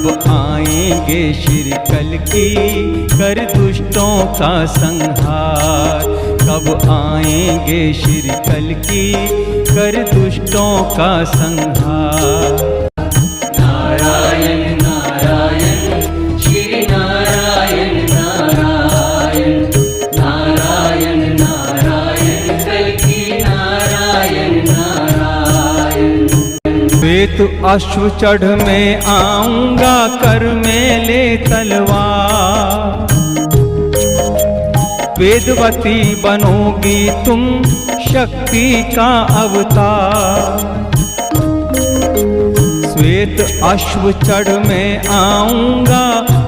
कब आएंगे श्री कल्कि कर दुष्टों का संहार। कब आएंगे श्री कल्कि कर दुष्टों का संहार। नारायण नारायण श्री नारायण नारायण नारायण नारायण कल्कि नारायण नारायण। श्वेत अश्व चढ़ में आऊंगा कर में ले तलवार। वेदवती बनोगी तुम शक्ति का अवतार। श्वेत अश्व चढ़ में आऊंगा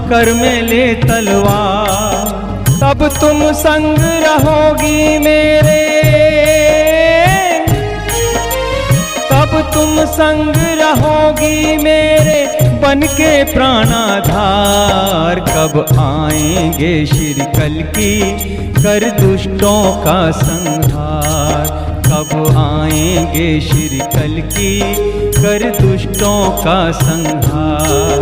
कर में ले तलवार। तब तुम संग रहोगी मेरे, तब तुम संग रहोगी मेरे बन के प्राणाधार। कब आएंगे श्री कल्कि कर दुष्टों का संहार। कब आएंगे श्री कल्कि कर दुष्टों का संहार।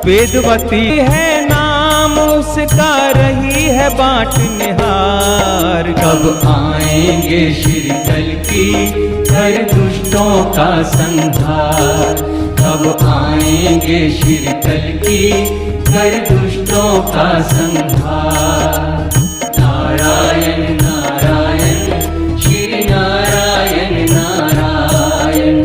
वेदवती है नाम उसका रही है बाट निहार। कब आएंगे श्री कल्कि कर दुष्टों का संहार। कब आएंगे श्री कल्कि कर दुष्टों का संहार। नारायण नारायण श्री नारायण नारायण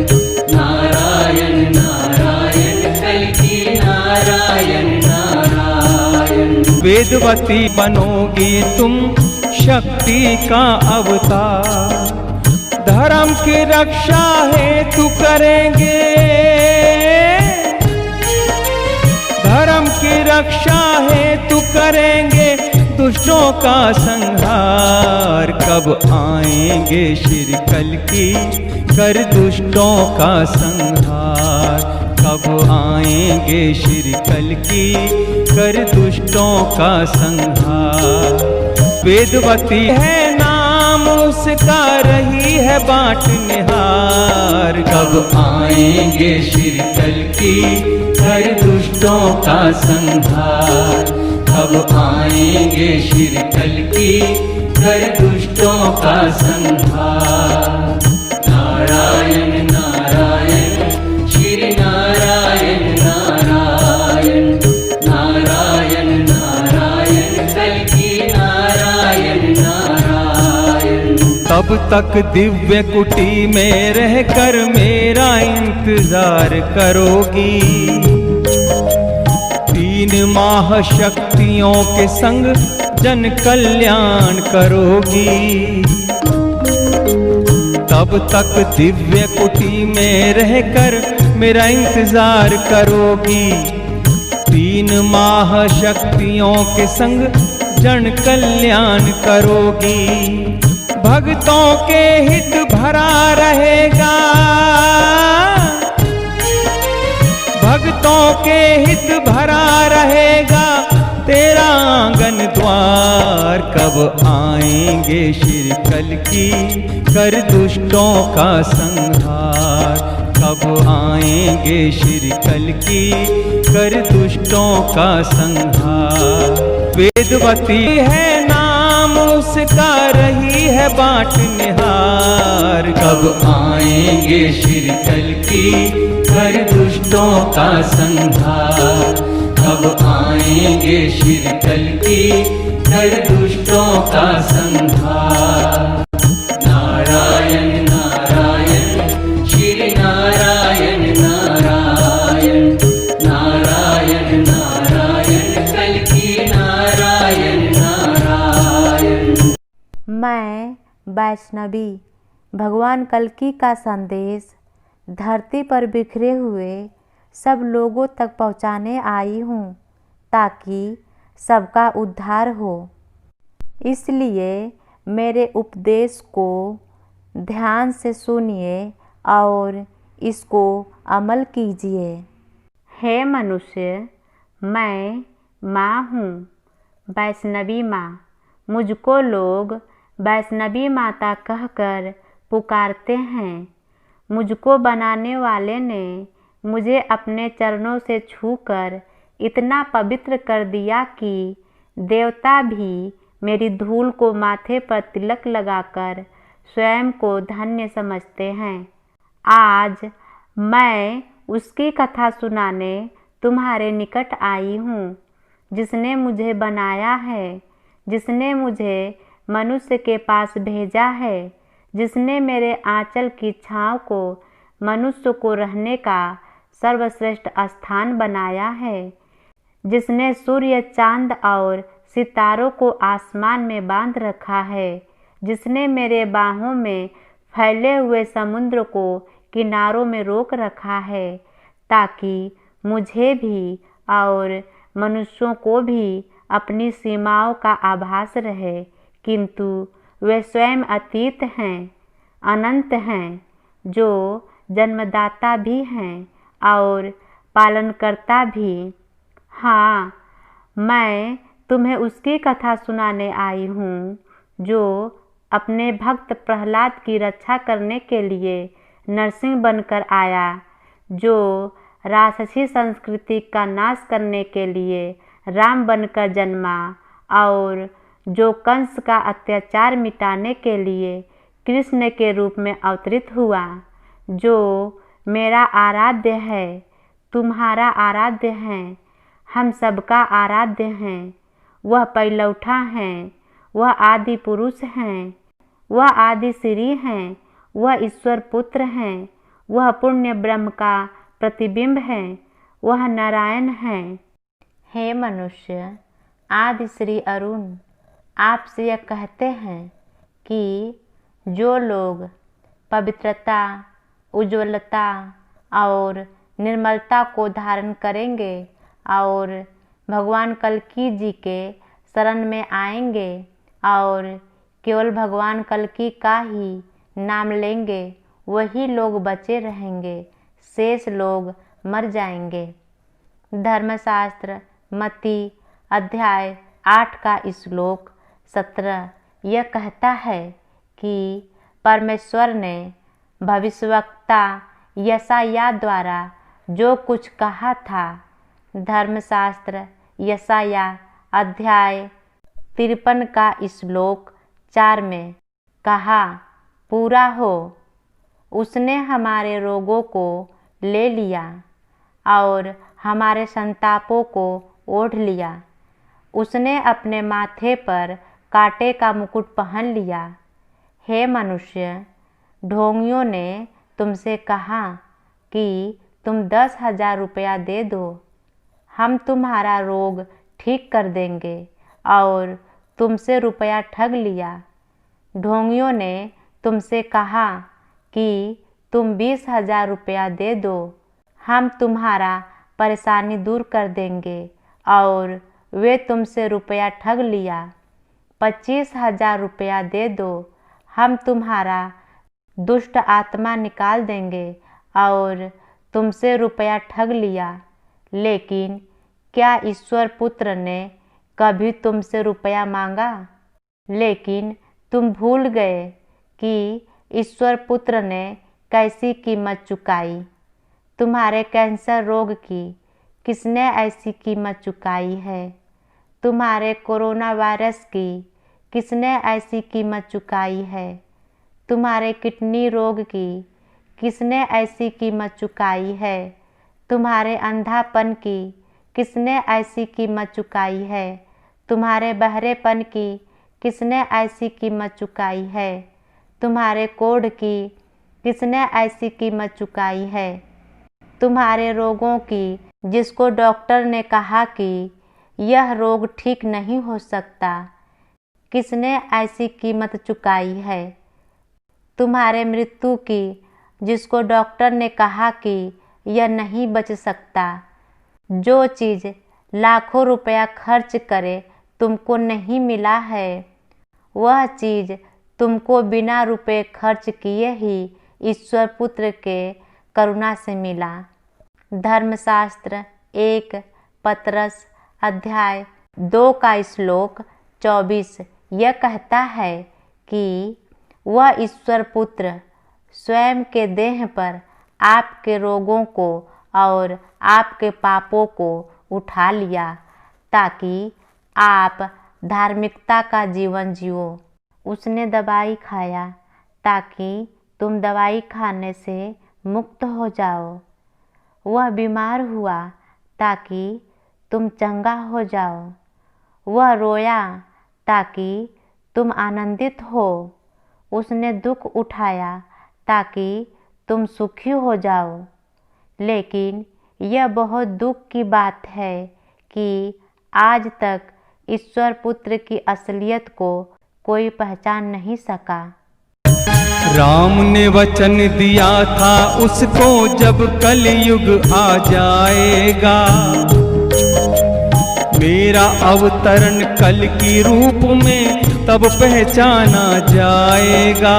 नारायण नारायण कल्कि नारायण नारायण। वेदवती बनोगी तुम शक्ति का अवतार। धर्म की रक्षा हेतु करेंगे, धर्म की रक्षा हेतु करेंगे दुष्टों का संहार। कब आएंगे श्री कल्कि कर दुष्टों का संहार। कब आएंगे श्री कल्कि कर दुष्टों का संहार। वेदवती है नाम उसका रही है बाट निहार। कब आएंगे श्री कल्कि कर दुष्टों का संहार। कब आएंगे श्री कल्कि कर दुष्टों का संहार। नारायण नारायण श्री नारायण नारायण नारायण नारायण कल्कि नारायण नारायण। तब तक दिव्य कुटी में रहकर मेरा इंतजार करोगी। 3 माह शक्तियों के संग जन कल्याण करोगी। तब तक दिव्य कुटी में रहकर मेरा इंतजार करोगी। 3 माह शक्तियों के संग जन कल्याण करोगी। भक्तों के हित भरा रहेगा, भक्तों के हित भरा रहेगा तेरा आंगन द्वार। कब आएंगे श्री कल्कि कर दुष्टों का संहार। कब आएंगे श्री कल्कि कर दुष्टों का संहार। वेदवती है नाम उसका रही है बाट निहार। कब आएंगे श्री कल्कि कर दुष्टों का संहार। कब आएंगे श्री कल्कि कर दुष्टों का संहार। नारायण नारायण श्री नारायण नारायण नारायण नारायण कल्कि नारायण नारायण। मैं वैष्णवी भगवान कल्कि का संदेश धरती पर बिखरे हुए सब लोगों तक पहुंचाने आई हूँ ताकि सबका उद्धार हो। इसलिए मेरे उपदेश को ध्यान से सुनिए और इसको अमल कीजिए। हे मनुष्य, मैं माँ हूँ, वैष्णवी माँ। मुझको लोग वैष्णवी माता कहकर पुकारते हैं। मुझको बनाने वाले ने मुझे अपने चरणों से छूकर इतना पवित्र कर दिया कि देवता भी मेरी धूल को माथे पर तिलक लगाकर स्वयं को धन्य समझते हैं। आज मैं उसकी कथा सुनाने तुम्हारे निकट आई हूँ, जिसने मुझे बनाया है, जिसने मुझे मनुष्य के पास भेजा है, जिसने मेरे आंचल की छाँव को मनुष्य को रहने का सर्वश्रेष्ठ स्थान बनाया है, जिसने सूर्य, चांद और सितारों को आसमान में बांध रखा है, जिसने मेरे बाहों में फैले हुए समुद्र को किनारों में रोक रखा है, ताकि मुझे भी और मनुष्यों को भी अपनी सीमाओं का आभास रहे, किंतु वे स्वयं अतीत हैं, अनंत हैं, जो जन्मदाता भी हैं और पालनकर्ता भी। हाँ, मैं तुम्हें उसकी कथा सुनाने आई हूँ, जो अपने भक्त प्रहलाद की रक्षा करने के लिए नरसिंह बनकर आया, जो राक्षसी संस्कृति का नाश करने के लिए राम बनकर जन्मा और जो कंस का अत्याचार मिटाने के लिए कृष्ण के रूप में अवतरित हुआ, जो मेरा आराध्य है, तुम्हारा आराध्य है, हम सबका आराध्य हैं। वह पैलौठा हैं, वह आदि पुरुष हैं, वह आदि श्री हैं, वह ईश्वर पुत्र हैं, वह पुण्य ब्रह्म का प्रतिबिंब है, वह नारायण हैं। हे मनुष्य, आदि श्री अरुण आपसे यह कहते हैं कि जो लोग पवित्रता, उज्ज्वलता और निर्मलता को धारण करेंगे और भगवान कल्की जी के शरण में आएंगे और केवल भगवान कल्की का ही नाम लेंगे, वही लोग बचे रहेंगे, शेष लोग मर जाएंगे। धर्मशास्त्र मत्ती अध्याय 8 का श्लोक 17 यह कहता है कि परमेश्वर ने भविष्यवक्ता यशायाह द्वारा जो कुछ कहा था, धर्मशास्त्र यशायाह अध्याय 53 का श्लोक 4 में कहा, पूरा हो। उसने हमारे रोगों को ले लिया और हमारे संतापों को ओढ़ लिया। उसने अपने माथे पर कांटे का मुकुट पहन लिया। हे मनुष्य, ढोंगियों ने तुमसे कहा कि तुम 10,000 रुपया दे दो, हम तुम्हारा रोग ठीक कर देंगे, और तुमसे रुपया ठग लिया। ढोंगियों ने तुमसे कहा कि तुम 20,000 रुपया दे दो, हम तुम्हारा परेशानी दूर कर देंगे, और वे तुमसे रुपया ठग लिया। 25,000 रुपया दे दो, हम तुम्हारा दुष्ट आत्मा निकाल देंगे, और तुमसे रुपया ठग लिया। लेकिन क्या ईश्वर पुत्र ने कभी तुमसे रुपया मांगा? लेकिन तुम भूल गए कि ईश्वर पुत्र ने कैसी कीमत चुकाई। तुम्हारे कैंसर रोग की किसने ऐसी कीमत चुकाई है? तुम्हारे कोरोना वायरस की किसने ऐसी कीमत चुकाई है? तुम्हारे किडनी रोग की किसने ऐसी कीमत चुकाई है? तुम्हारे अंधापन की किसने ऐसी कीमत चुकाई है? तुम्हारे बहरेपन की किसने ऐसी कीमत चुकाई है? तुम्हारे कोढ़ की किसने ऐसी कीमत चुकाई है? तुम्हारे रोगों की जिसको डॉक्टर ने कहा कि यह रोग ठीक नहीं हो सकता, किसने ऐसी कीमत चुकाई है? तुम्हारे मृत्यु की जिसको डॉक्टर ने कहा कि यह नहीं बच सकता, जो चीज़ लाखों रुपया खर्च करे तुमको नहीं मिला है, वह चीज़ तुमको बिना रुपए खर्च किए ही ईश्वर पुत्र के करुणा से मिला। धर्मशास्त्र 1 पतरस अध्याय 2 का श्लोक 24 यह कहता है कि वह ईश्वर पुत्र स्वयं के देह पर आपके रोगों को और आपके पापों को उठा लिया ताकि आप धार्मिकता का जीवन जियो। उसने दवाई खाया ताकि तुम दवाई खाने से मुक्त हो जाओ। वह बीमार हुआ ताकि तुम चंगा हो जाओ। वह रोया ताकि तुम आनंदित हो। उसने दुख उठाया ताकि तुम सुखी हो जाओ। लेकिन यह बहुत दुख की बात है कि आज तक ईश्वर पुत्र की असलियत को कोई पहचान नहीं सका। राम ने वचन दिया था उसको जब कलयुग आ जाएगा, मेरा अवतरण कल की रूप में तब पहचाना जाएगा।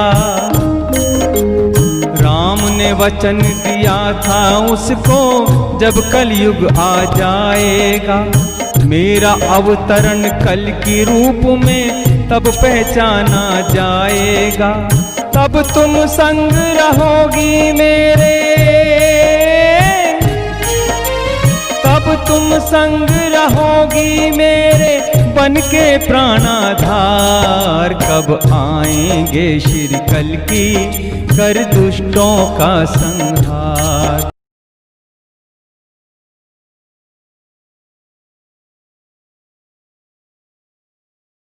राम ने वचन दिया था उसको जब कलयुग आ जाएगा, मेरा अवतरण कल की रूप में तब पहचाना जाएगा। तब तुम संग रहोगी मेरे, तब तुम संग रहोगी मेरे बन के प्राणाधार। कब आएंगे श्री कल की कर दुष्टों का संग